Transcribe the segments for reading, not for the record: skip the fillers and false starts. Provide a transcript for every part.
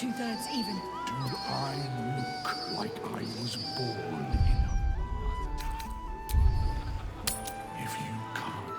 2/3 even. Do I look like I was born in a bathtub? If you can't.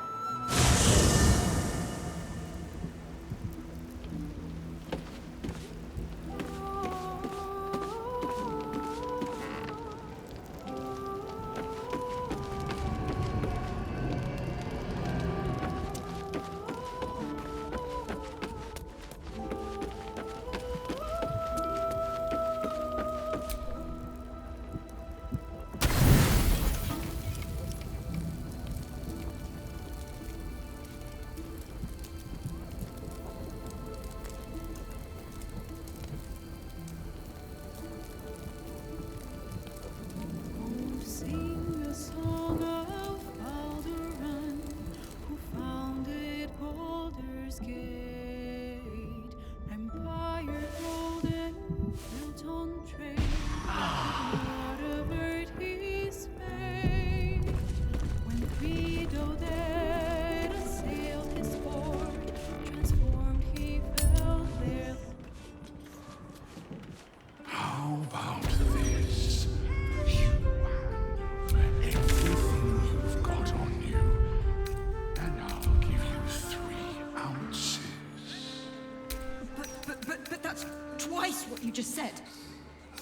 Sing a song of Baldur, who founded Baldur's Gate, empire golden, built on trade, whatever he's made. When Guido dead assailed his fort, transformed he fell there. How about this? You have everything you've got on you, and I'll give you 3 ounces. But that's twice what you just said.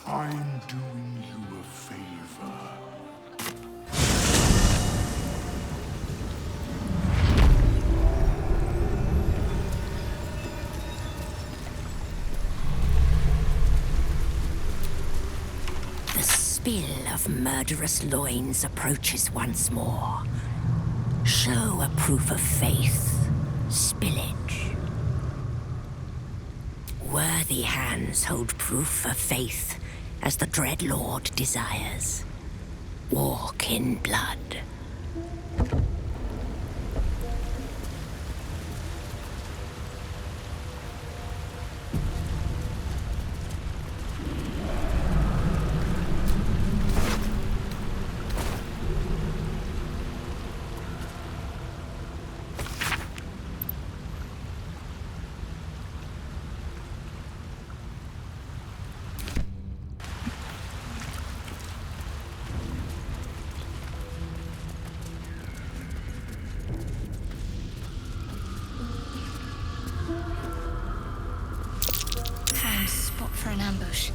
I'm doing you a favor. The spill of murderous loins approaches once more. Show a proof of faith. Spillage. Worthy hands hold proof of faith as the Dread Lord desires. Walk in blood. Prime spot for an ambush.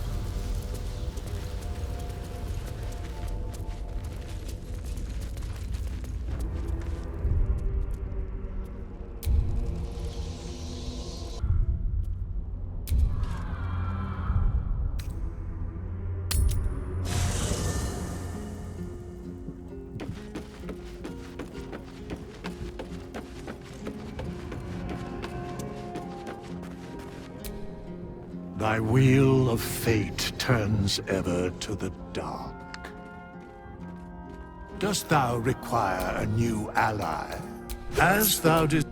Thy wheel of fate turns ever to the dark. Dost thou require a new ally? As thou did.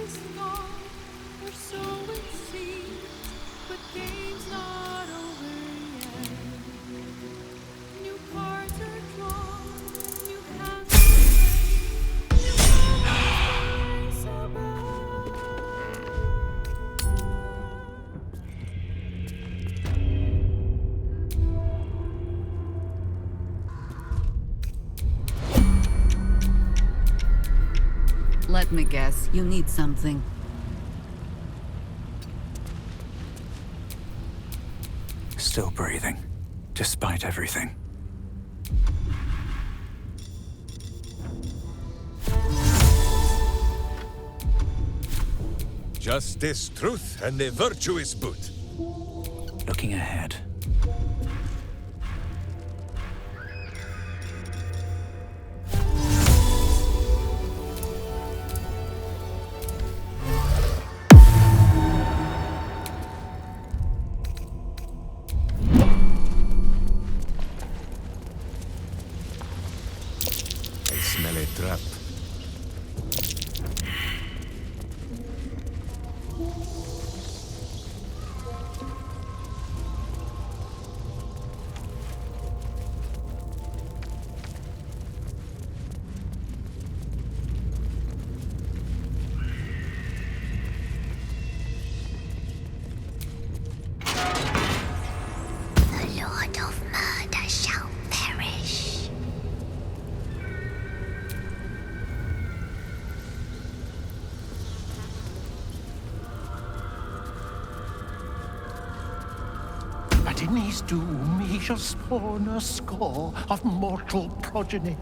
is gone, or so it seems, but game's not over yet. New cards are drawn, new hands are played, new moments to race about. Let me guess, you need something. Still breathing, despite everything. Justice, truth, and a virtuous boot. Looking ahead. I smell a trap. The Lord of Murder shall perish. But in his doom he shall spawn a score of mortal progeny.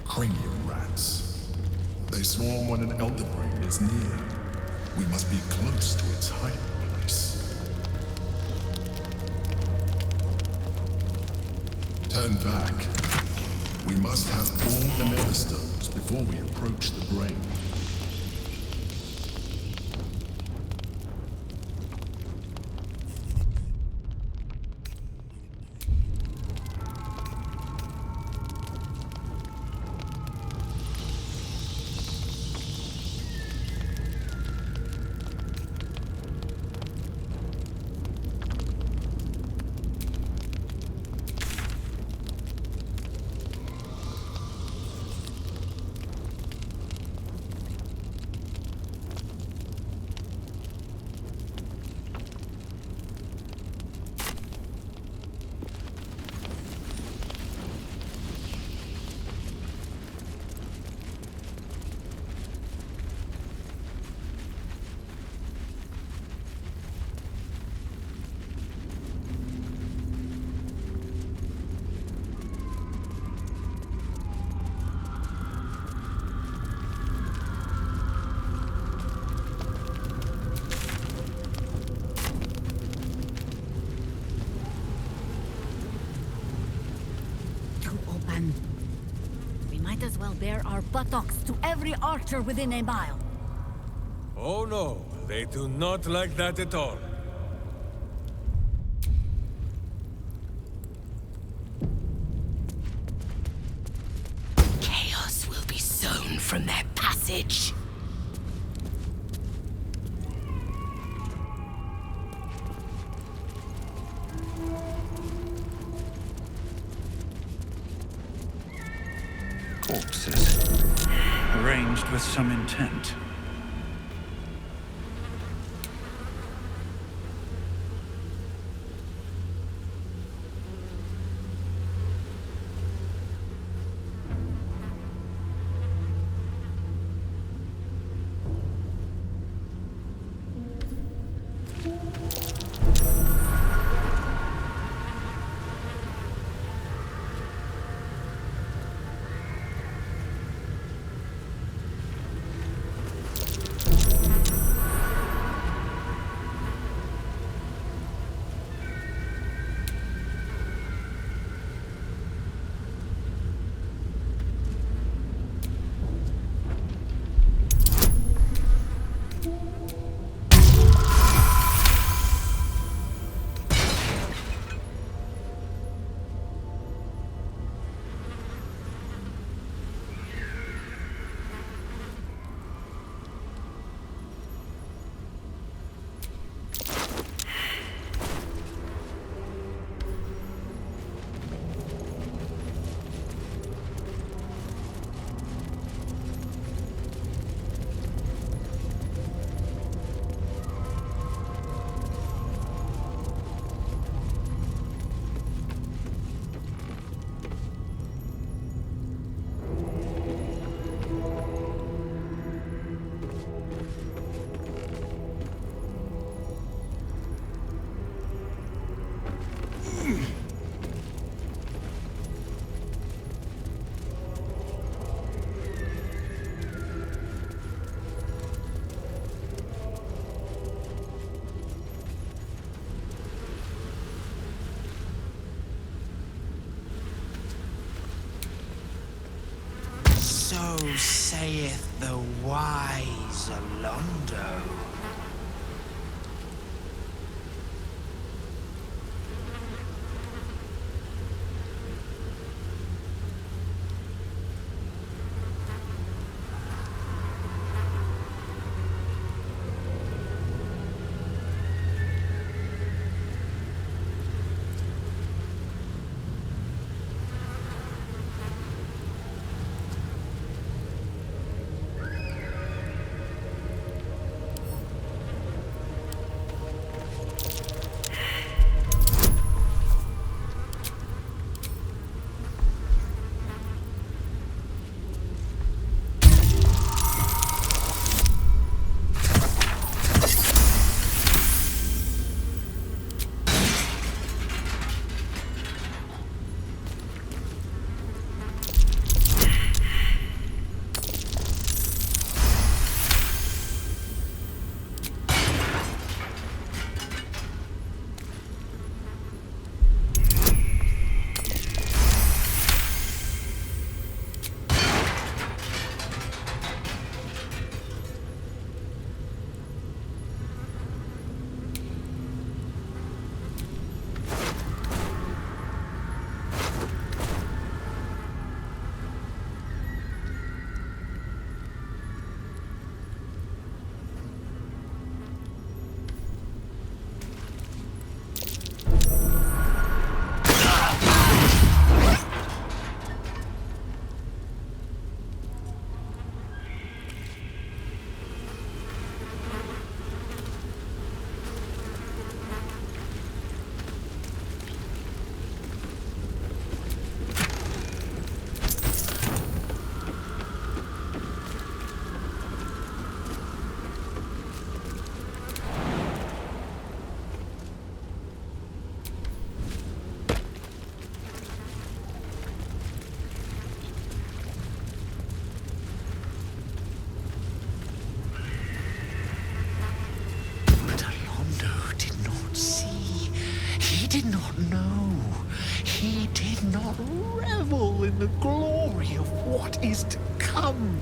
Cranium rats. They swarm when an elder brain is near. We must be close to its hiding place. Turn back. We must have all the Netherstones before we approach the brain. We might as well bare our buttocks to every archer within a mile. Oh no, they do not like that at all. Chaos will be sown from their passage. Corpses. Arranged with some intent. So saith the wise Alondo. did not know. He did not revel in the glory of what is to come.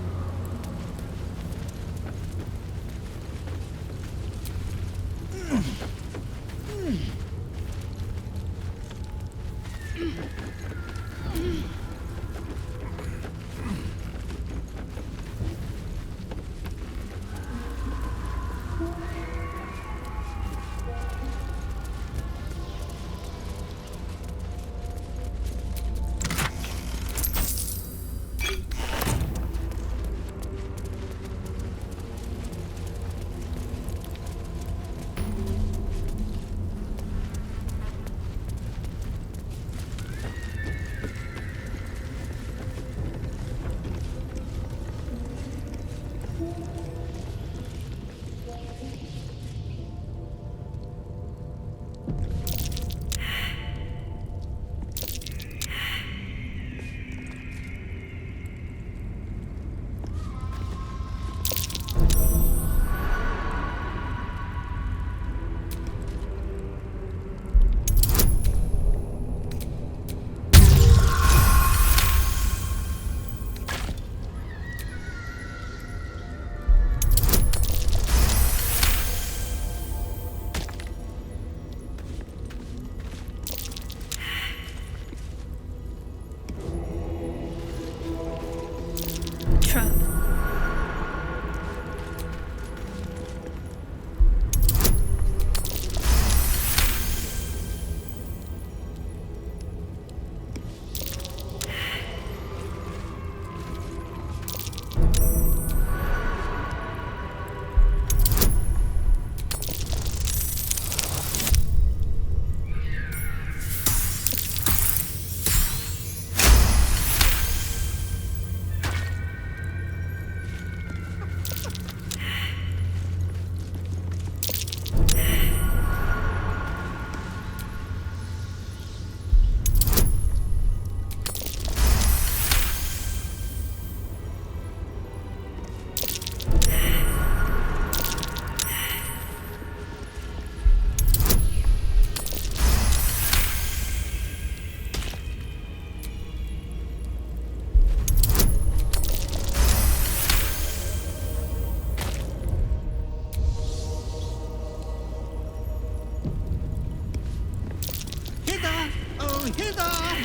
hither!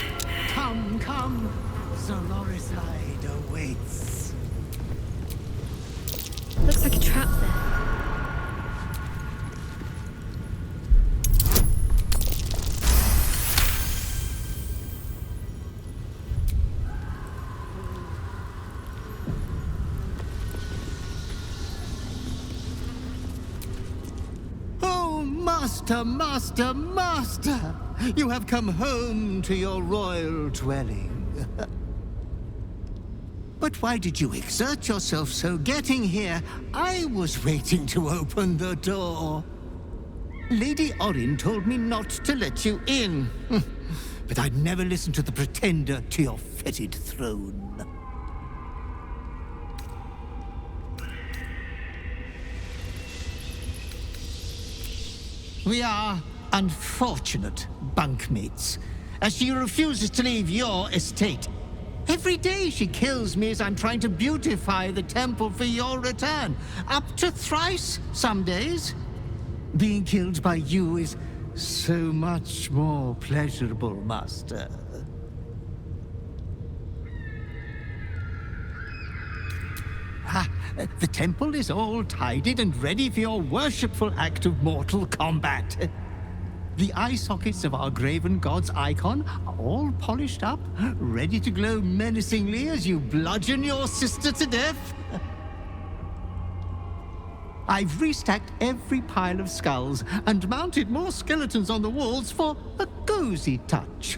Come, come. Solaris Hyde awaits. Looks like a trap there. Oh, master, master, master! You have come home to your royal dwelling. But why did you exert yourself so getting here? I was waiting to open the door. Lady Orin told me not to let you in. But I'd never listen to the pretender to your fetid throne. We are unfortunate bunkmates, as she refuses to leave your estate. Every day she kills me as I'm trying to beautify the temple for your return. Up to thrice some days. Being killed by you is so much more pleasurable, master. The temple is all tidied and ready for your worshipful act of mortal combat. The eye sockets of our graven god's icon are all polished up, ready to glow menacingly as you bludgeon your sister to death. I've restacked every pile of skulls and mounted more skeletons on the walls for a cozy touch.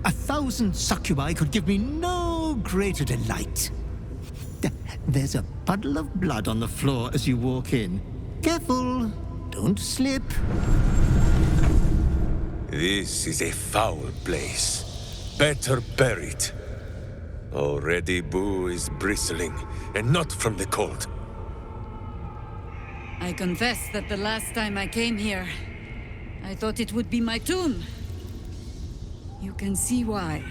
A 1,000 succubi could give me no greater delight. There's a puddle of blood on the floor as you walk in. Careful, don't slip. This is a foul place. Better buried. Already Boo is bristling, and not from the cold. I confess that the last time I came here, I thought it would be my tomb. You can see why.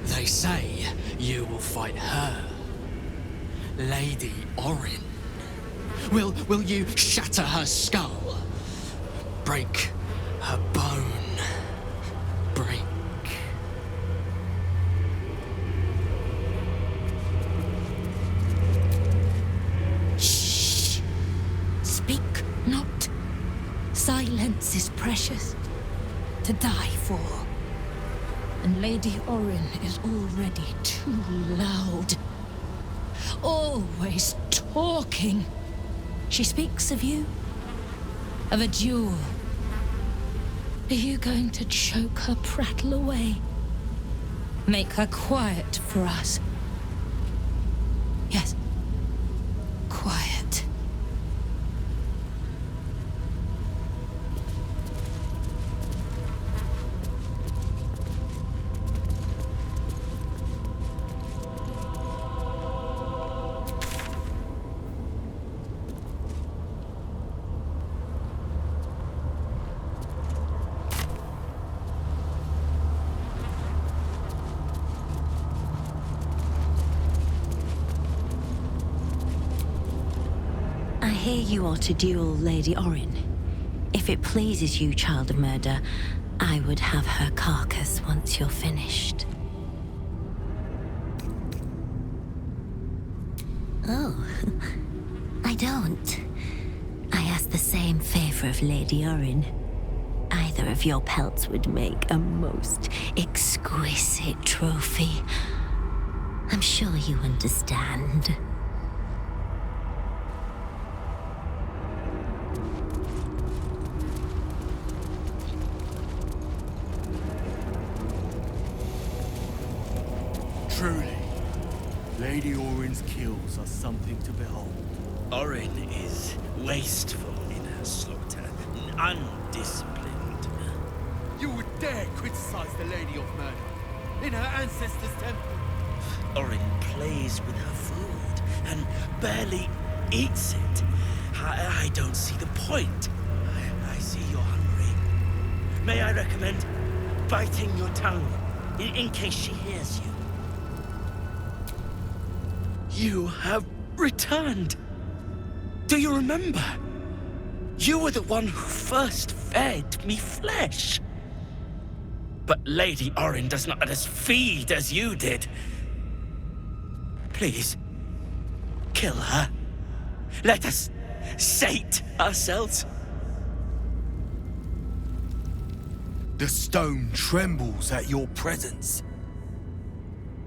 They say you will fight her, Lady Orin. Will you shatter her skull? Break her bone. Break. Shh. Speak not. Silence is precious. To die for. And Lady Orin is already too loud. Always talking. She speaks of you. Of a duel. Are you going to choke her prattle away? Make her quiet for us? Yes. Quiet. I hear you are to duel Lady Orin. If it pleases you, child of murder, I would have her carcass once you're finished. Oh, I don't. I ask the same favor of Lady Orin. Either of your pelts would make a most exquisite trophy. I'm sure you understand. Truly, Lady Orin's kills are something to behold. Orin is wasteful in her slaughter, undisciplined. You would dare criticize the Lady of Murder in her ancestors' temple? Orin plays with her food and barely eats it. I don't see the point. I see you're hungry. May I recommend biting your tongue in case she hears you? You have returned. Do you remember? You were the one who first fed me flesh. But Lady Orin does not let us feed as you did. Please, kill her. Let us sate ourselves. The stone trembles at your presence.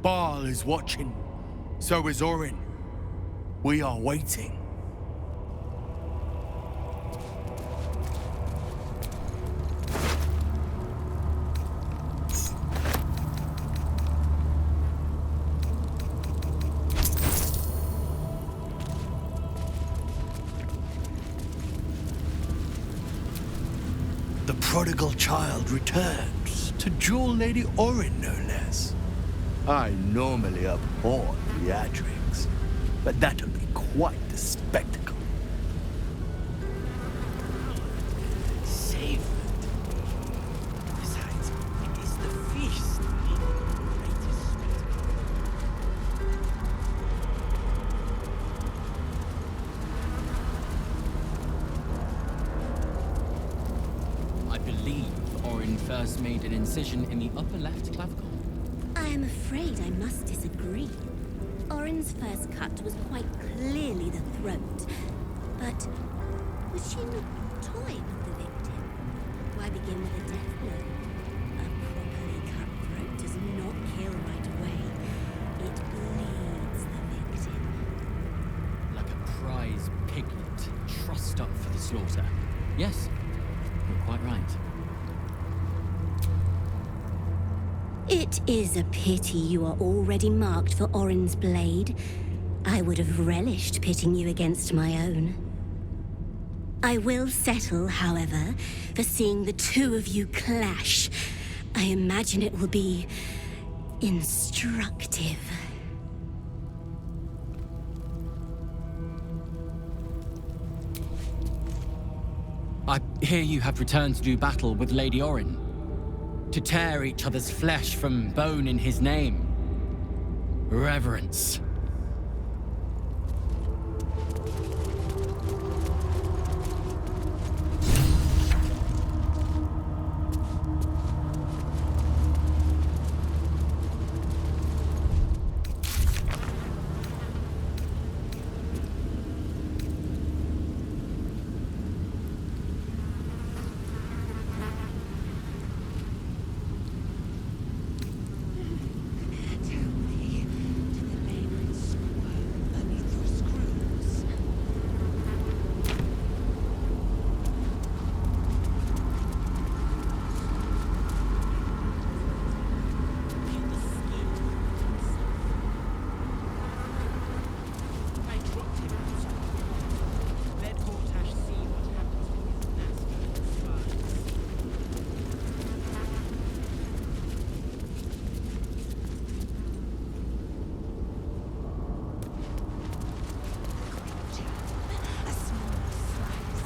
Baal is watching. So is Orin. We are waiting. The prodigal child returns to duel Lady Orin, no less. I normally abhor theatrics, but that'll be quite the spectacle. Save it. Besides, it is the feast. Greatest spectacle. I believe Orin first made an incision in the upper left clavicle. I am afraid I must disagree. Orin's first cut was quite clearly the throat. But was she not toying with the victim? Why begin with a death blow? A properly cut throat does not kill right away. It bleeds the victim. Like a prize piglet trussed up for the slaughter. Yes, you're quite right. It is a pity you are already marked for Orin's blade. I would have relished pitting you against my own. I will settle, however, for seeing the two of you clash. I imagine it will be instructive. I hear you have returned to do battle with Lady Orin. To tear each other's flesh from bone in his name. Reverence. Let Gortash see what happens when his nasty spies. A small slice.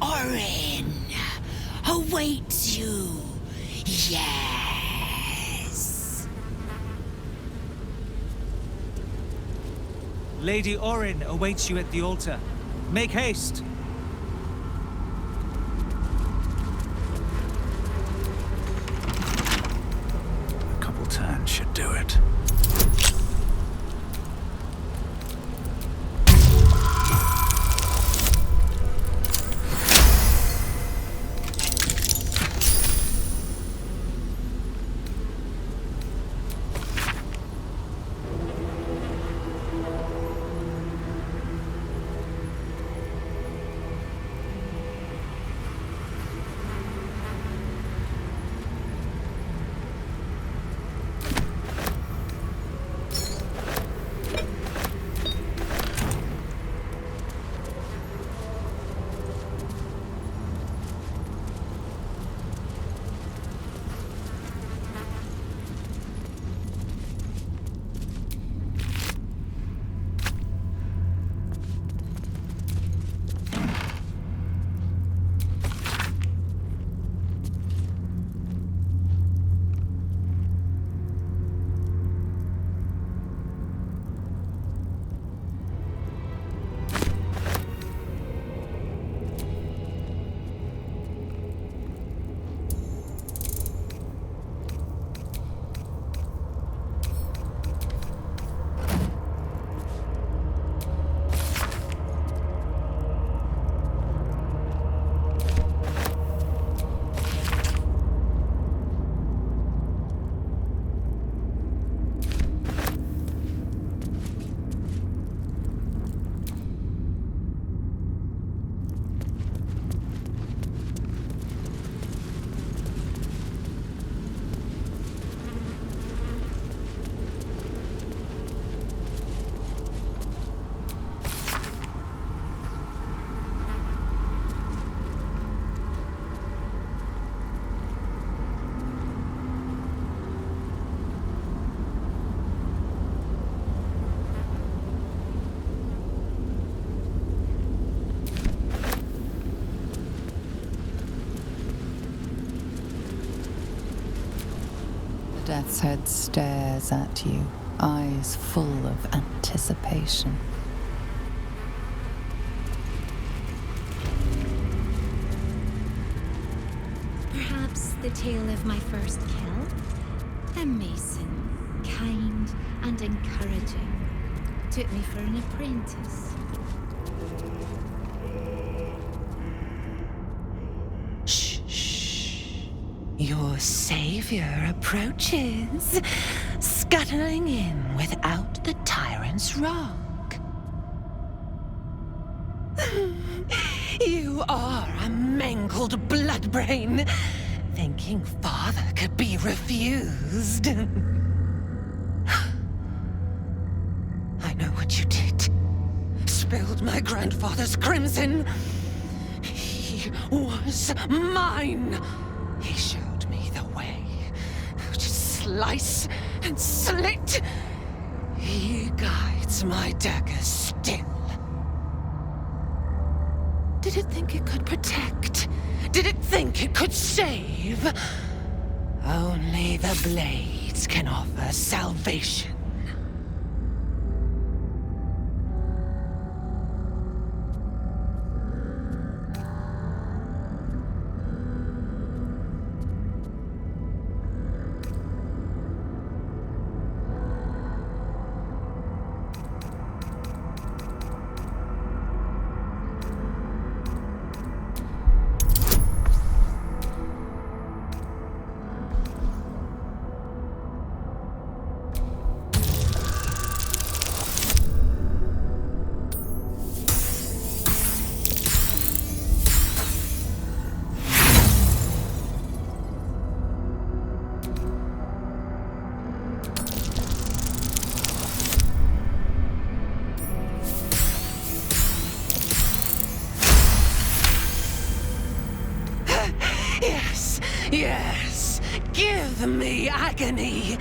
Orin awaits you. Yes. Lady Orin awaits you at the altar. Make haste. A couple turns should do it. Death's Head stares at you, eyes full of anticipation. Perhaps the tale of my first kill? A mason, kind and encouraging, took me for an apprentice. Your savior approaches, scuttling in without the tyrant's rock. You are a mangled bloodbrain, thinking father could be refused. I know what you did. Spilled my grandfather's crimson. He was mine. He showed me the way to slice and slit. He guides my dagger still. Did it think it could protect? Did it think it could save? Only the blades can offer salvation. Yes, give me agony.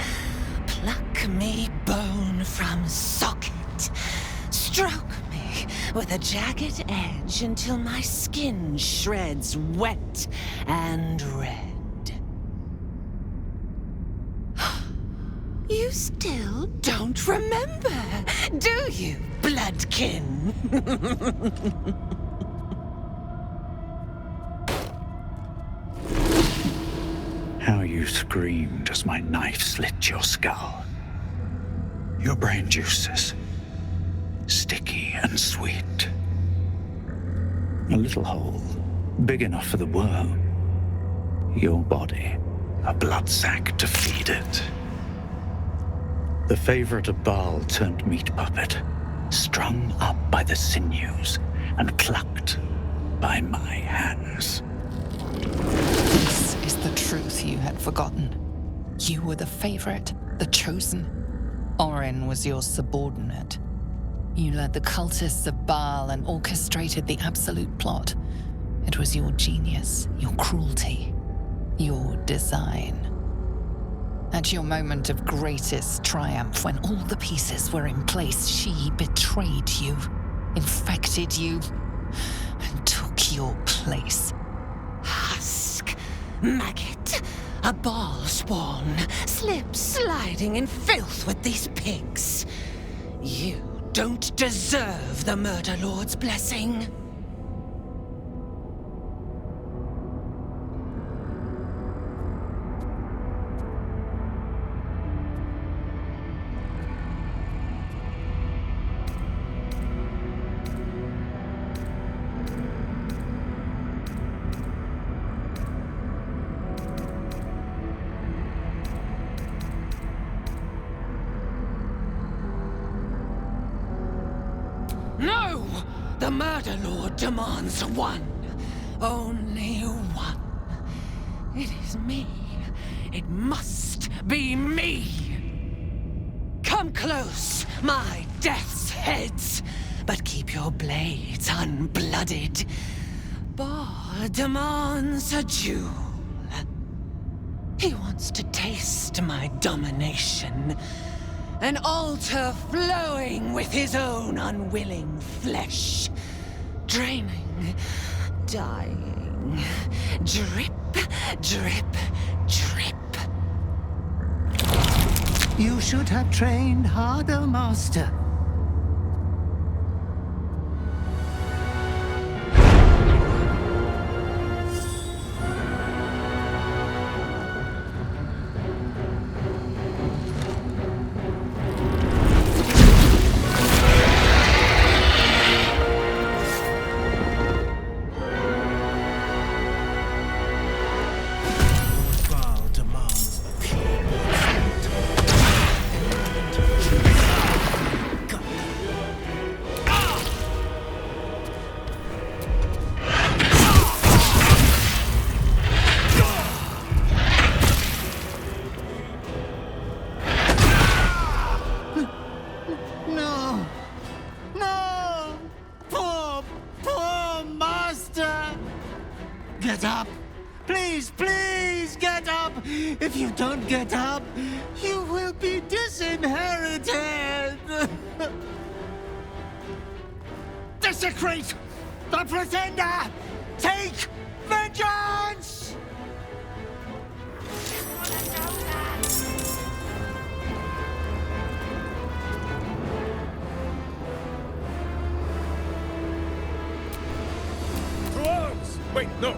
Pluck me bone from socket. Stroke me with a jagged edge until my skin shreds wet and red. You still don't remember, do you, bloodkin? How you screamed as my knife slit your skull. Your brain juices, sticky and sweet. A little hole, big enough for the worm. Your body, a blood sack to feed it. The favorite of Baal turned meat puppet, strung up by the sinews and plucked by my hands. This is the truth you had forgotten. You were the favorite, the chosen. Orin was your subordinate. You led the cultists of Baal and orchestrated the absolute plot. It was your genius, your cruelty, your design. At your moment of greatest triumph, when all the pieces were in place, she betrayed you, infected you, and took your place. Husk, maggot, a Baal spawn, sliding in filth with these pigs. You don't deserve the Murder Lord's blessing. No! The Murder Lord demands one. Only one. It is me. It must be me. Come close, my death's heads, but keep your blades unblooded. Baal demands a duel. He wants to taste my domination. An altar flowing with his own unwilling flesh. Draining, dying, drip, drip, drip. You should have trained harder, Master. Get up! Please, please get up! If you don't get up, you will be disinherited! Desecrate the Pretender! Take vengeance! To arms! Wait, no!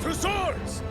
To swords!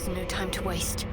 There's no time to waste.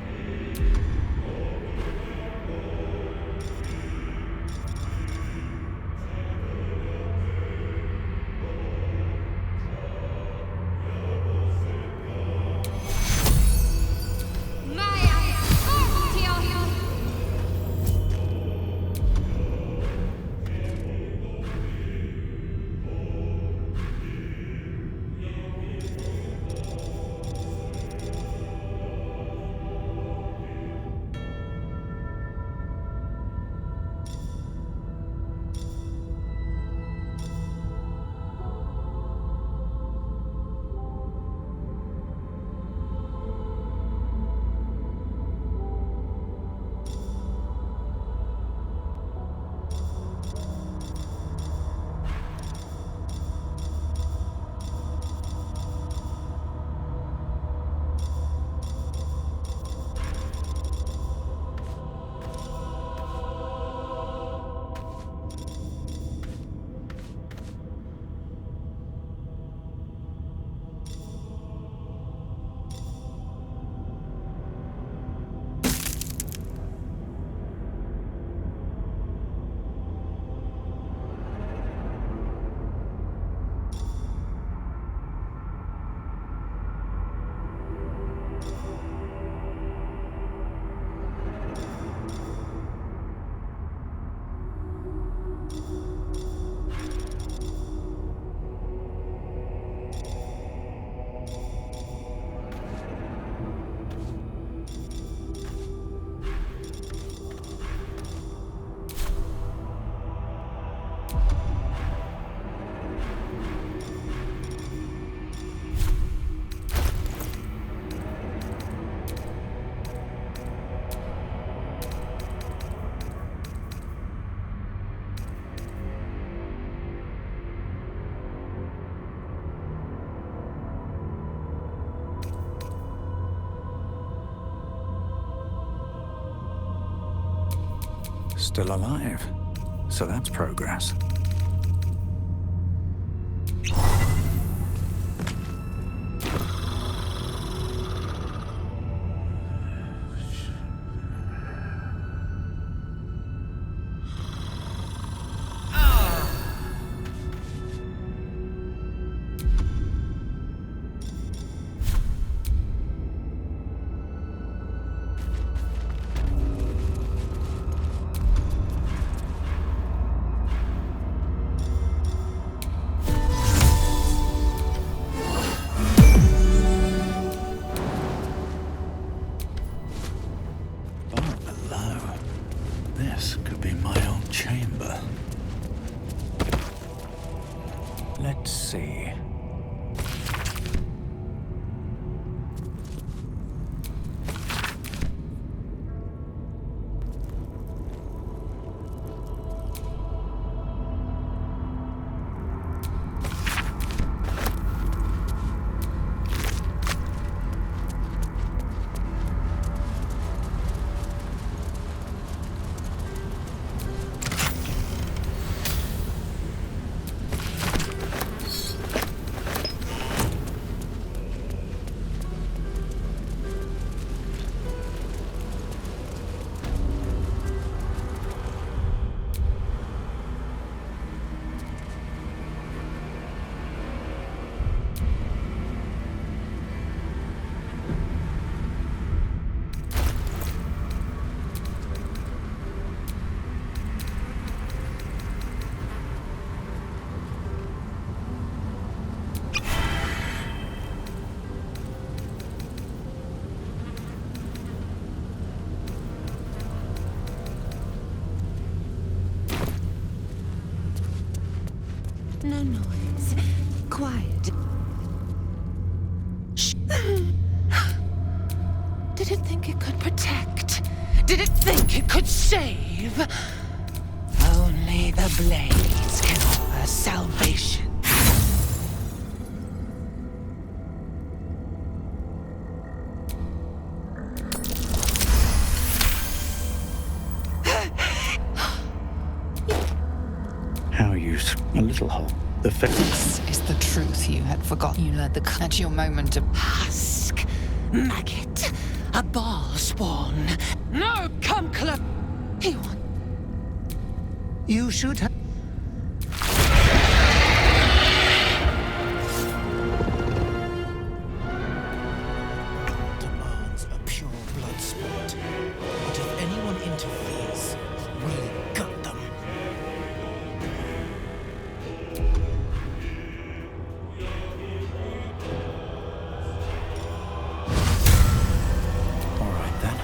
Still alive. So that's progress. This could be my old chamber. Let's see. No noise. Quiet. Shh. Did it think it could protect? Did it think it could save? Only the blades can offer salvation. A little hole. The face This is the truth you had forgotten. You let the at your moment of Husk. maggot. A ball spawn. No, come close. Ewan. You should have... Demands a pure blood sport. But if anyone interferes, we'll gut them. All right then.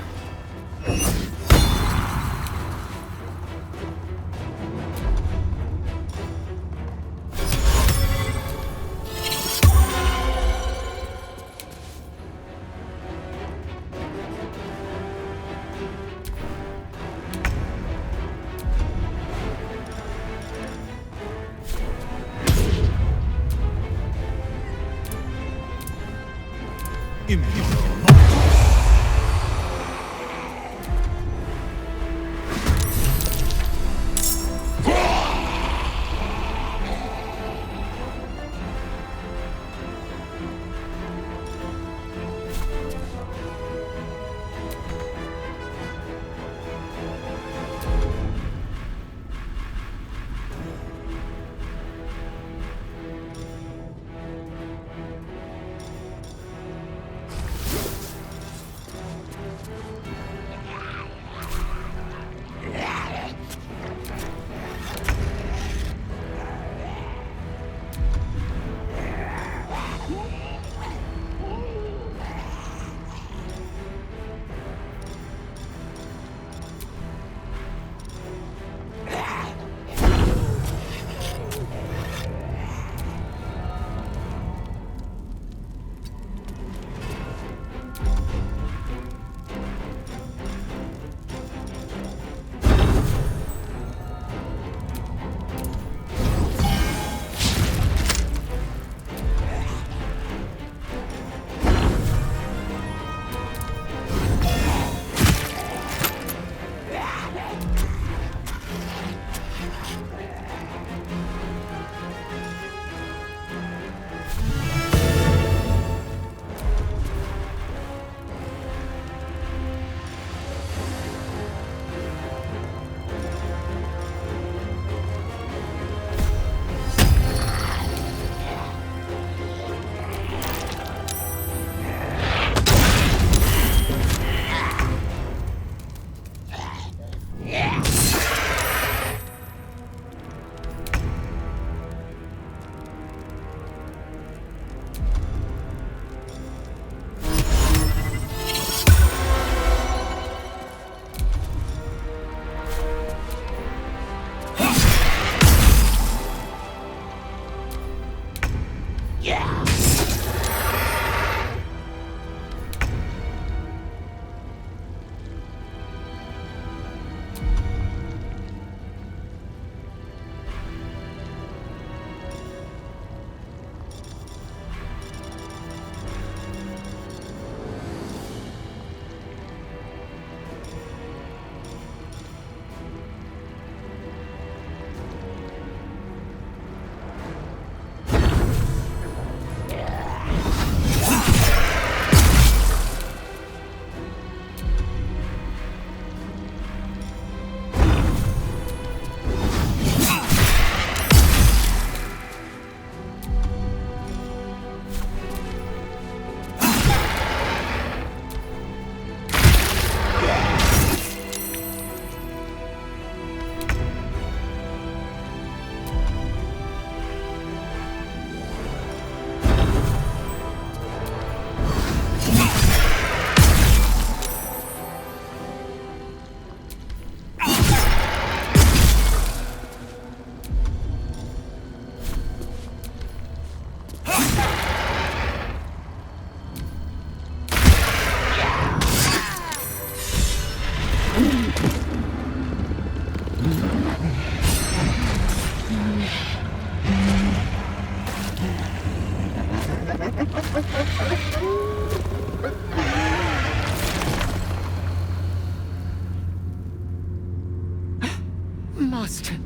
Master,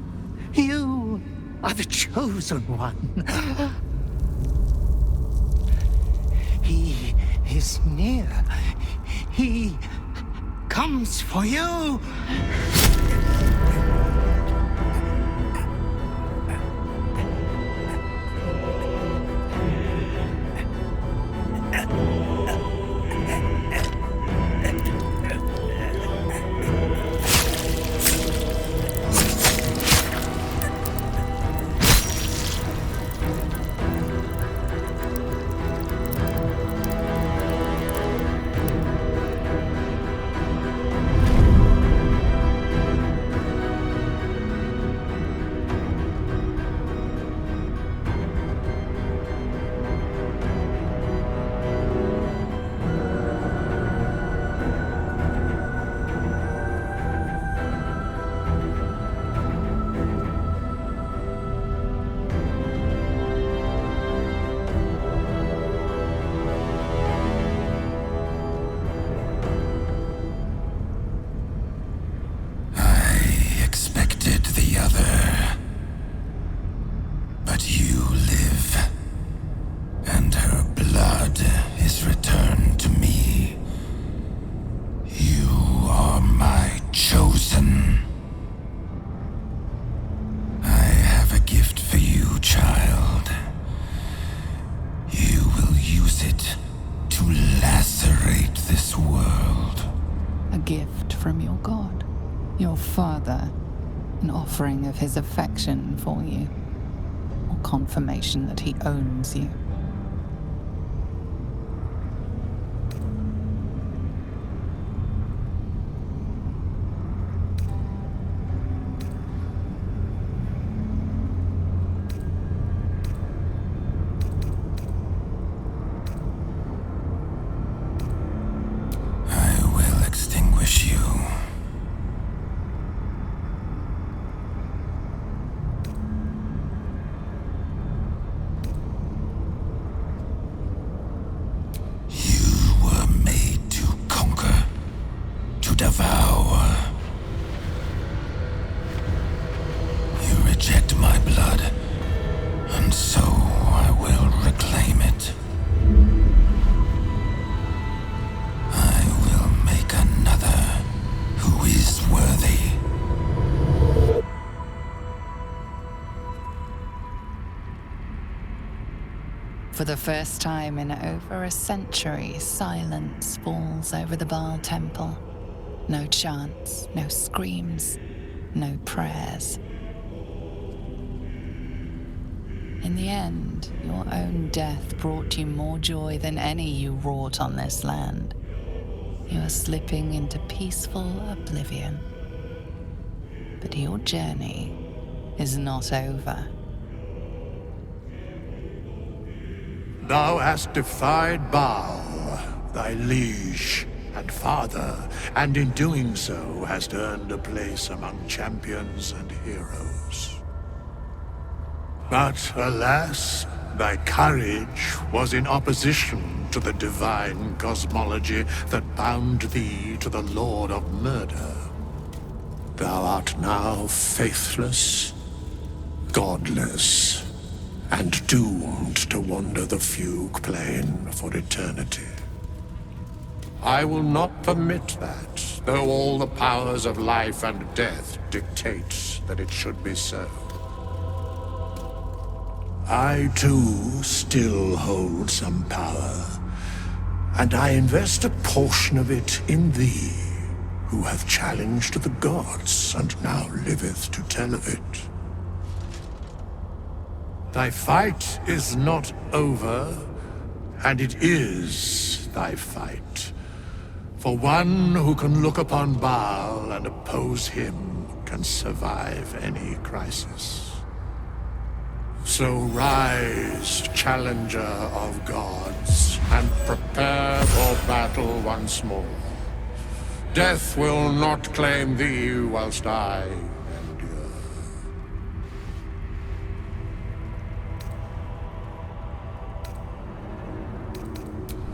you are the chosen one. He is near. He comes for you. Offering of his affection for you, or confirmation that he owns you. I will extinguish you. Devour. You reject my blood, and so I will reclaim it. I will make another who is worthy. For the first time in over a century, silence falls over the Baal temple. No chants, no screams, no prayers. In the end, your own death brought you more joy than any you wrought on this land. You are slipping into peaceful oblivion. But your journey is not over. Thou hast defied Baal, thy liege and father, and in doing so hast earned a place among champions and heroes. But alas, thy courage was in opposition to the divine cosmology that bound thee to the Lord of Murder. Thou art now faithless, godless, and doomed to wander the fugue plane for eternity. I will not permit that, though all the powers of life and death dictate that it should be so. I, too, still hold some power, and I invest a portion of it in thee, who hath challenged the gods and now liveth to tell of it. Thy fight is not over, and it is thy fight. For one who can look upon Baal and oppose him can survive any crisis. So rise, challenger of gods, and prepare for battle once more. Death will not claim thee whilst I endure.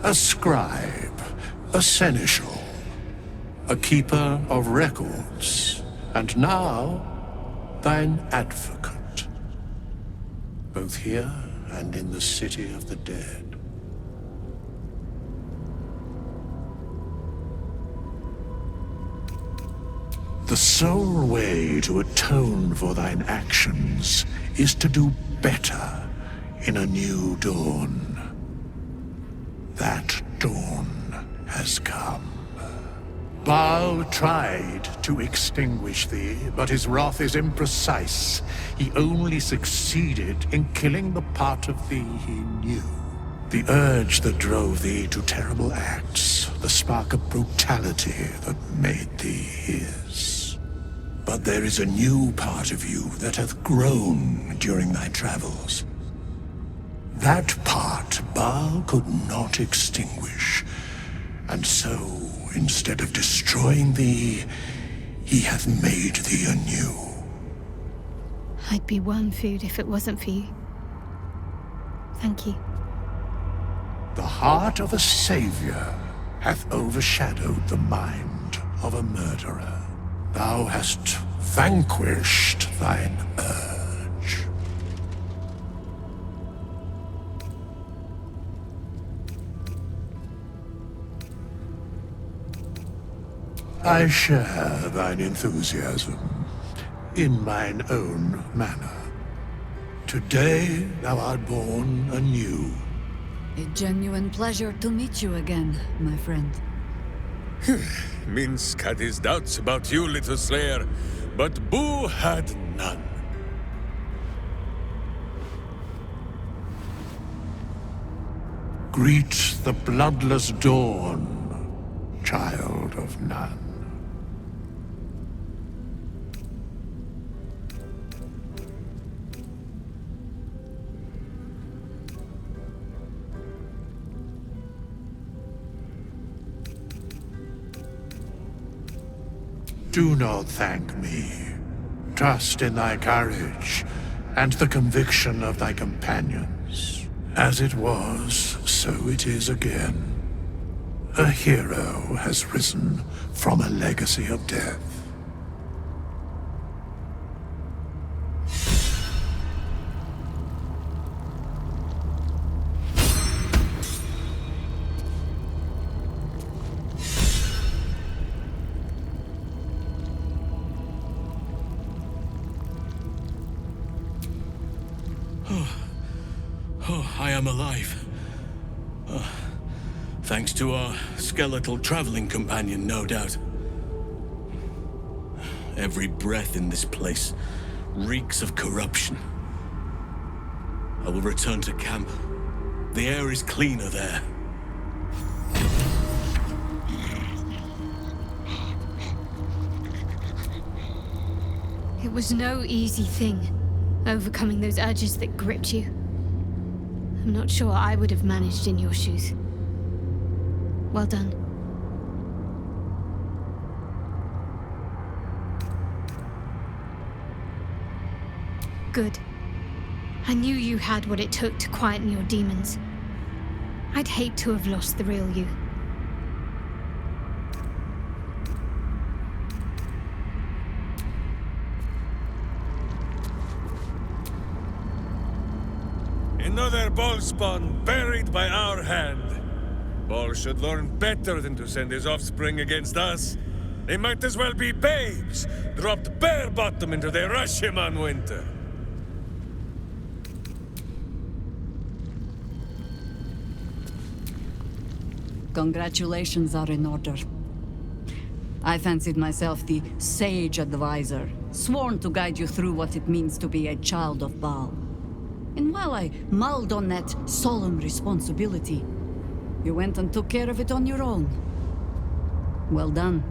A scribe, a seneschal, a keeper of records, and now thine advocate, both here and in the city of the dead. The sole way to atone for thine actions is to do better in a new dawn. That dawn has come. Baal tried to extinguish thee, but his wrath is imprecise. He only succeeded in killing the part of thee he knew. The urge that drove thee to terrible acts, the spark of brutality that made thee his. But there is a new part of you that hath grown during thy travels. That part Baal could not extinguish, and so, instead of destroying thee, he hath made thee anew. I'd be worm food if it wasn't for you. Thank you. The heart of a savior hath overshadowed the mind of a murderer. Thou hast vanquished thine urge. I share thine enthusiasm in mine own manner. Today thou art born anew. A genuine pleasure to meet you again, my friend. Minsk had his doubts about you, little slayer, but Boo had none. Greet the bloodless dawn, child of none. Do not thank me. Trust in thy courage and the conviction of thy companions. As it was, so it is again. A hero has risen from a legacy of death. I am alive. Thanks to our skeletal traveling companion, no doubt. Every breath in this place reeks of corruption. I will return to camp. The air is cleaner there. It was no easy thing, overcoming those urges that gripped you. I'm not sure I would have managed in your shoes. Well done. Good. I knew you had what it took to quieten your demons. I'd hate to have lost the real you. Another ball spawn buried by our hand. Ball should learn better than to send his offspring against us. They might as well be babes, dropped bare bottom into the Rashiman winter. Congratulations are in order. I fancied myself the sage advisor, sworn to guide you through what it means to be a child of Baal. And while I mulled on that solemn responsibility, you went and took care of it on your own. Well done.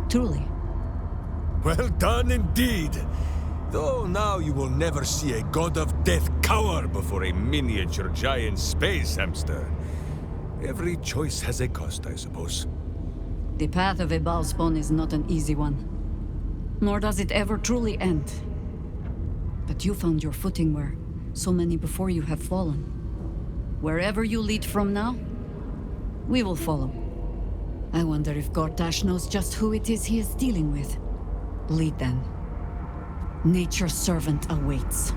Truly. Well done indeed. Though now you will never see a god of death cower before a miniature giant space hamster. Every choice has a cost, I suppose. The path of a Baalspawn is not an easy one. Nor does it ever truly end. But you found your footing where so many before you have fallen. Wherever you lead from now, we will follow. I wonder if Gortash knows just who it is he is dealing with. Lead then. Nature's servant awaits.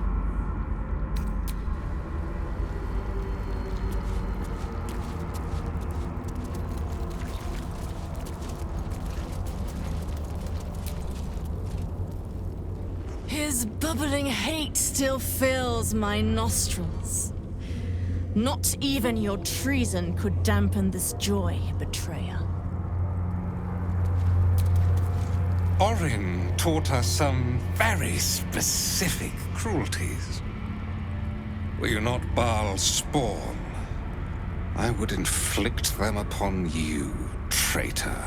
His bubbling hate still fills my nostrils. Not even your treason could dampen this joy, betrayer. Orin taught us some very specific cruelties. Were you not Baal's spawn, I would inflict them upon you, traitor.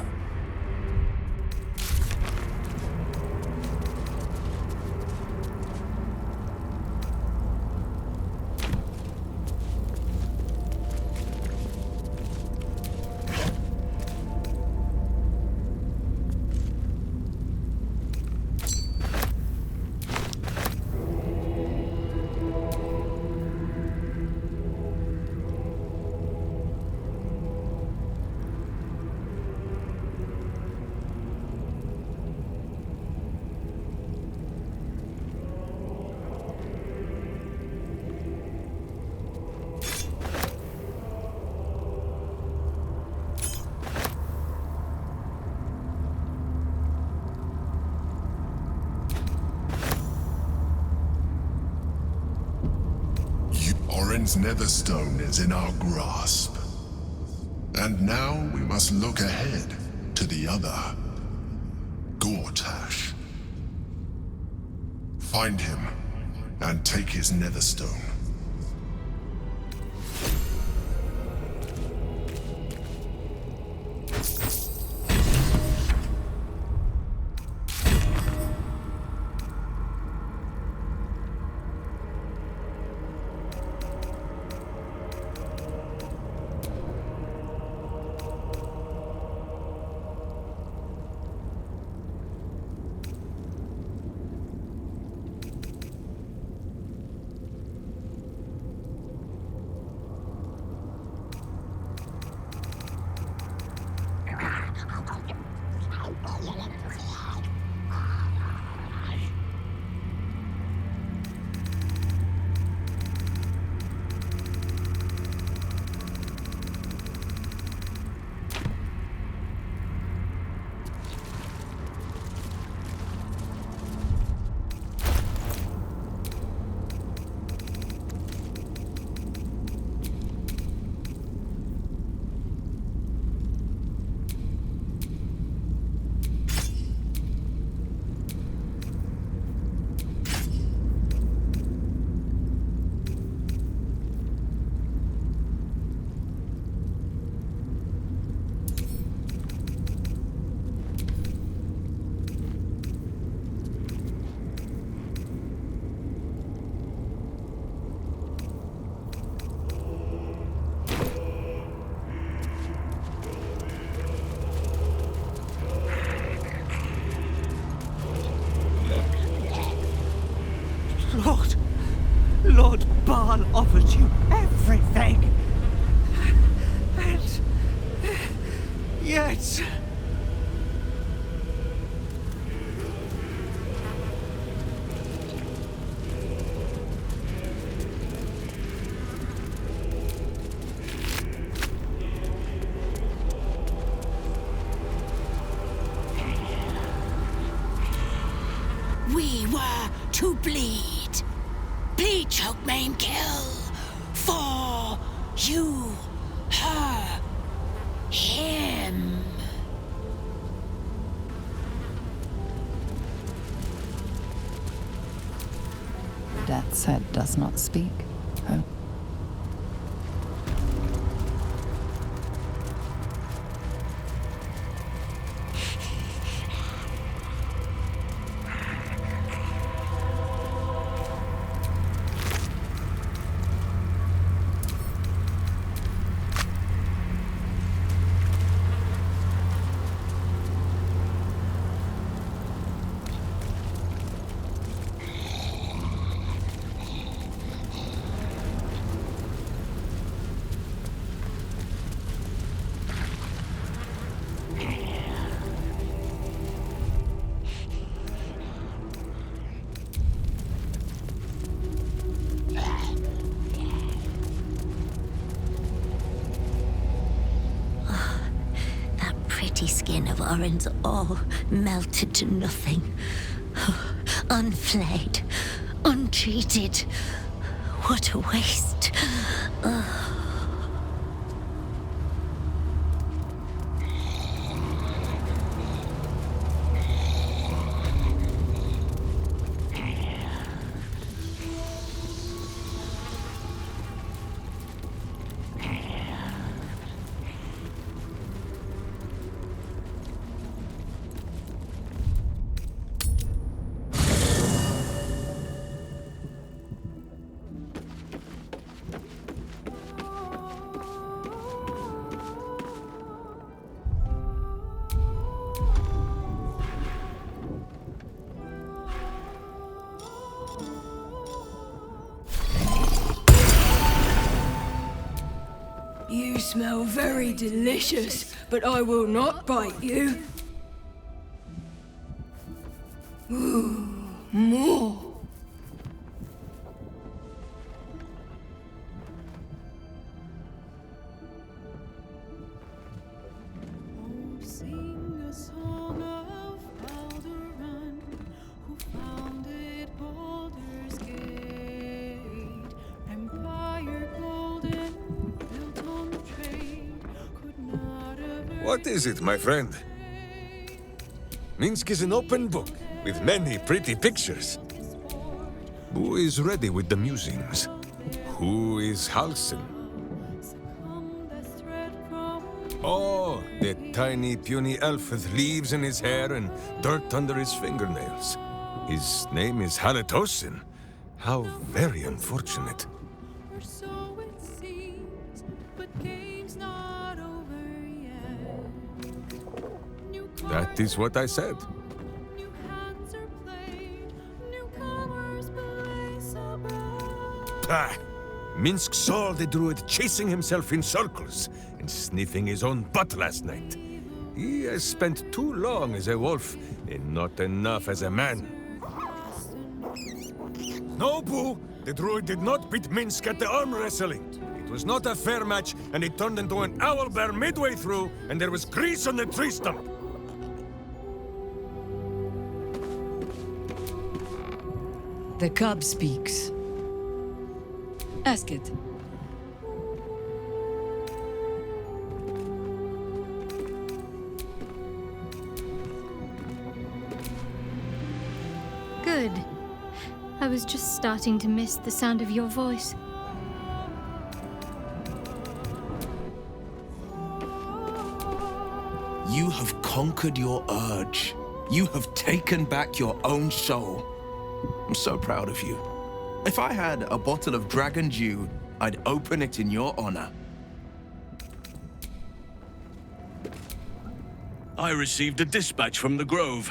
Orin's Netherstone is in our grasp. And now we must look ahead to the other, Gortash. Find him and take his Netherstone. Lord Baal offered you everything. And yet... We were to bleed. Bleed, choke, maim, kill. For you, her, him. Death's head does not speak. Oh. Skin of Orin's all melted to nothing. unflayed, untreated. What a waste. You smell very delicious, but I will not bite you. Ooh, more. Sing a song of Baldur, who founded Baldur's Gate. Empire golden, built on trade, could not avert. What is it, my friend? Minsk is an open book, with many pretty pictures. Who is ready with the musings? Who is Halsin? Oh, the tiny puny elf with leaves in his hair and dirt under his fingernails. His name is Halitosin. How very unfortunate. So it seems, but game's not over yet. That is what I said. New hands are played, newcomers blaze abroad. Pah! Minsk saw the druid chasing himself in circles and sniffing his own butt last night. He has spent too long as a wolf and not enough as a man. No, Boo! The druid did not beat Minsk at the arm wrestling. It was not a fair match, and it turned into an owlbear midway through, and there was grease on the tree stump. The cub speaks. Ask it. Good. I was just starting to miss the sound of your voice. You have conquered your urge. You have taken back your own soul. I'm so proud of you. If I had a bottle of dragon dew, I'd open it in your honor. I received a dispatch from the Grove.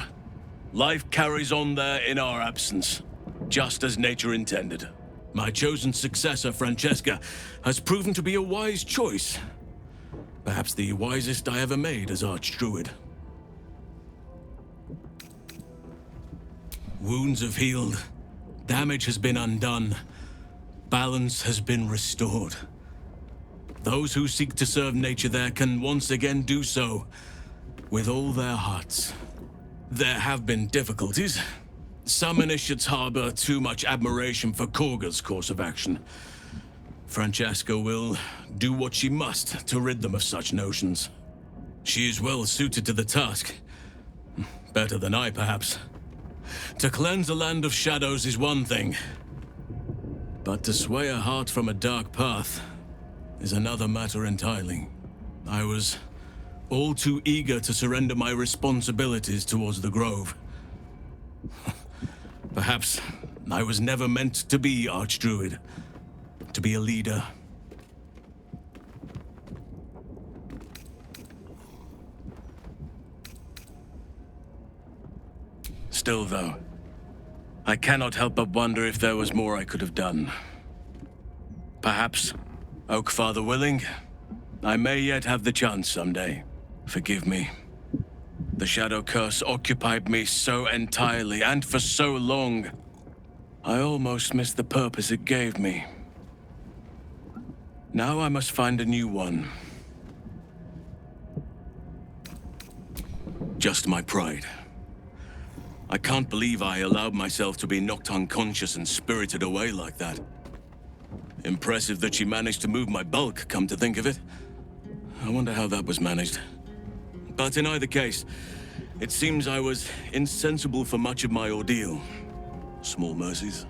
Life carries on there in our absence, just as nature intended. My chosen successor, Francesca, has proven to be a wise choice. Perhaps the wisest I ever made as Archdruid. Wounds have healed. Damage has been undone. Balance has been restored. Those who seek to serve nature there can once again do so with all their hearts. There have been difficulties. Some initiates harbor too much admiration for Korga's course of action. Francesca will do what she must to rid them of such notions. She is well suited to the task. Better than I, perhaps. To cleanse a land of shadows is one thing, but to sway a heart from a dark path is another matter entirely. I was all too eager to surrender my responsibilities towards the Grove. Perhaps I was never meant to be Archdruid, to be a leader. Still, though, I cannot help but wonder if there was more I could have done. Perhaps, Oakfather willing, I may yet have the chance someday. Forgive me. The Shadow Curse occupied me so entirely and for so long, I almost missed the purpose it gave me. Now I must find a new one. Just my pride. I can't believe I allowed myself to be knocked unconscious and spirited away like that. Impressive that she managed to move my bulk, come to think of it. I wonder how that was managed. But in either case, it seems I was insensible for much of my ordeal. Small mercies.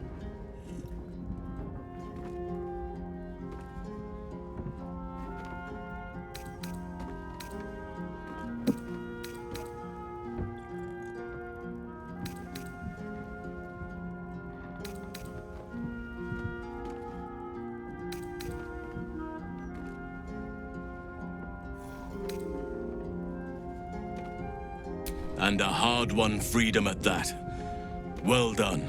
And a hard-won freedom at that. Well done.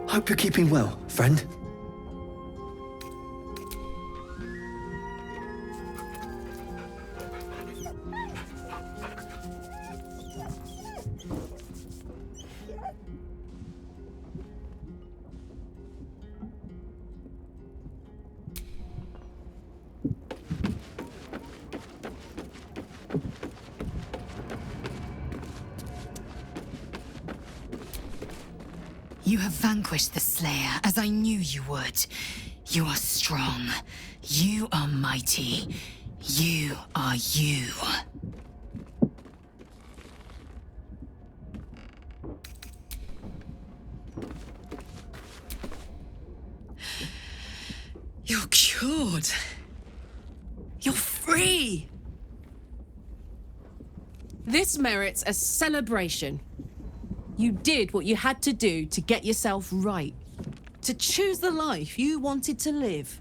Hope you're keeping well, friend. You have vanquished the Slayer, as I knew you would. You are strong. You are mighty. You are you. You're cured. You're free. This merits a celebration. You did what you had to do to get yourself right. To choose the life you wanted to live.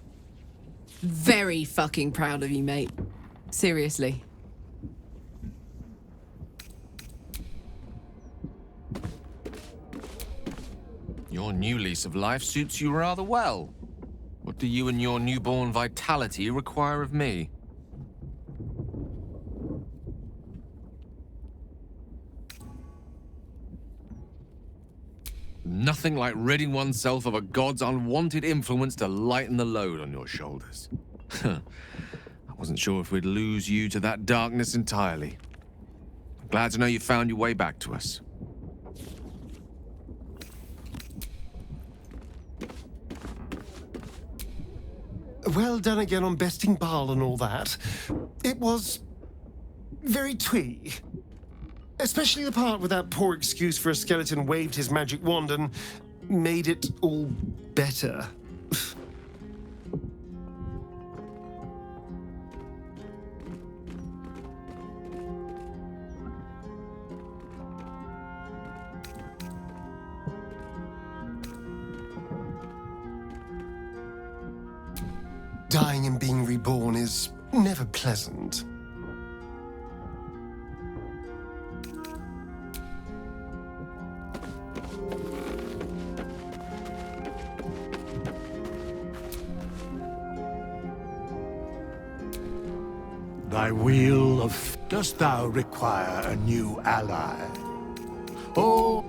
Very fucking proud of you, mate. Seriously. Your new lease of life suits you rather well. What do you and your newborn vitality require of me? Nothing like ridding oneself of a god's unwanted influence to lighten the load on your shoulders. I wasn't sure if we'd lose you to that darkness entirely. I'm glad to know you found your way back to us. Well done again on besting Baal and all that. It was very twee. Especially the part where that poor excuse for a skeleton waved his magic wand and made it all better. Dying and being reborn is never pleasant. Thy wheel of... Dost thou require a new ally? Oh...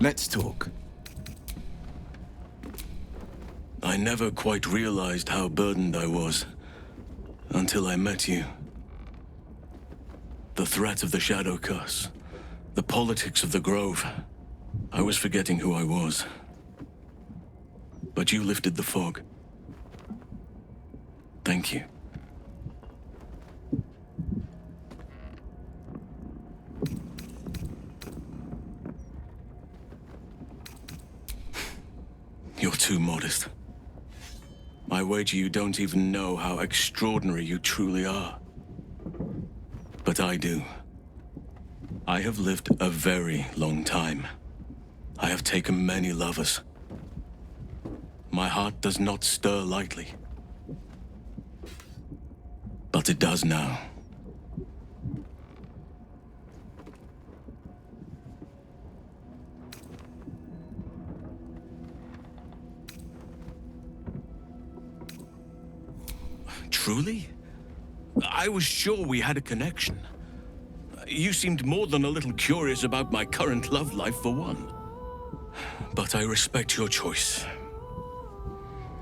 Let's talk. I never quite realized how burdened I was until I met you. The threat of the Shadow Curse, the politics of the Grove. I was forgetting who I was. But you lifted the fog. Thank you. You're too modest. I wager you don't even know how extraordinary you truly are. But I do. I have lived a very long time. I have taken many lovers. My heart does not stir lightly. But it does now. Truly? I was sure we had a connection. You seemed more than a little curious about my current love life for one. But I respect your choice.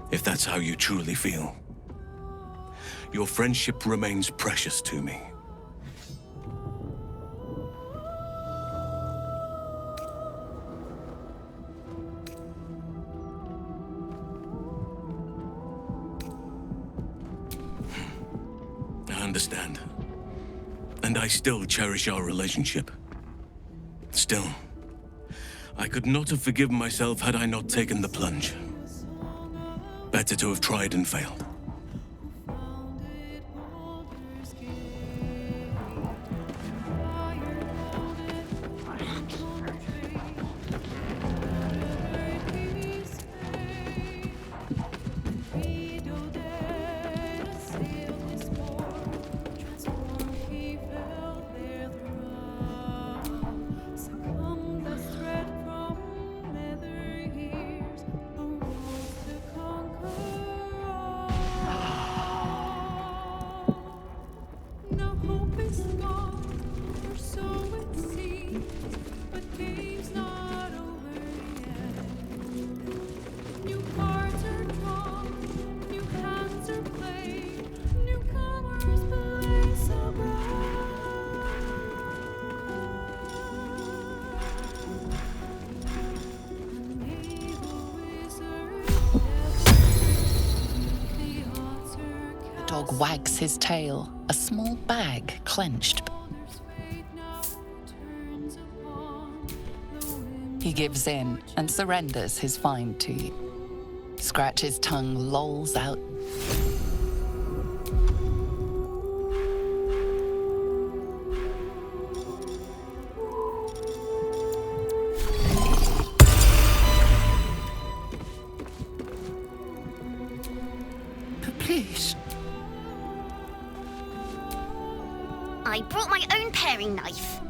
If that's how you truly feel. Your friendship remains precious to me. I understand. And I still cherish our relationship. Still, I could not have forgiven myself had I not taken the plunge. Better to have tried and failed. Wags his tail, a small bag clenched. He gives in and surrenders his find to you. Scratch's tongue lolls out. Please. I brought my own paring knife.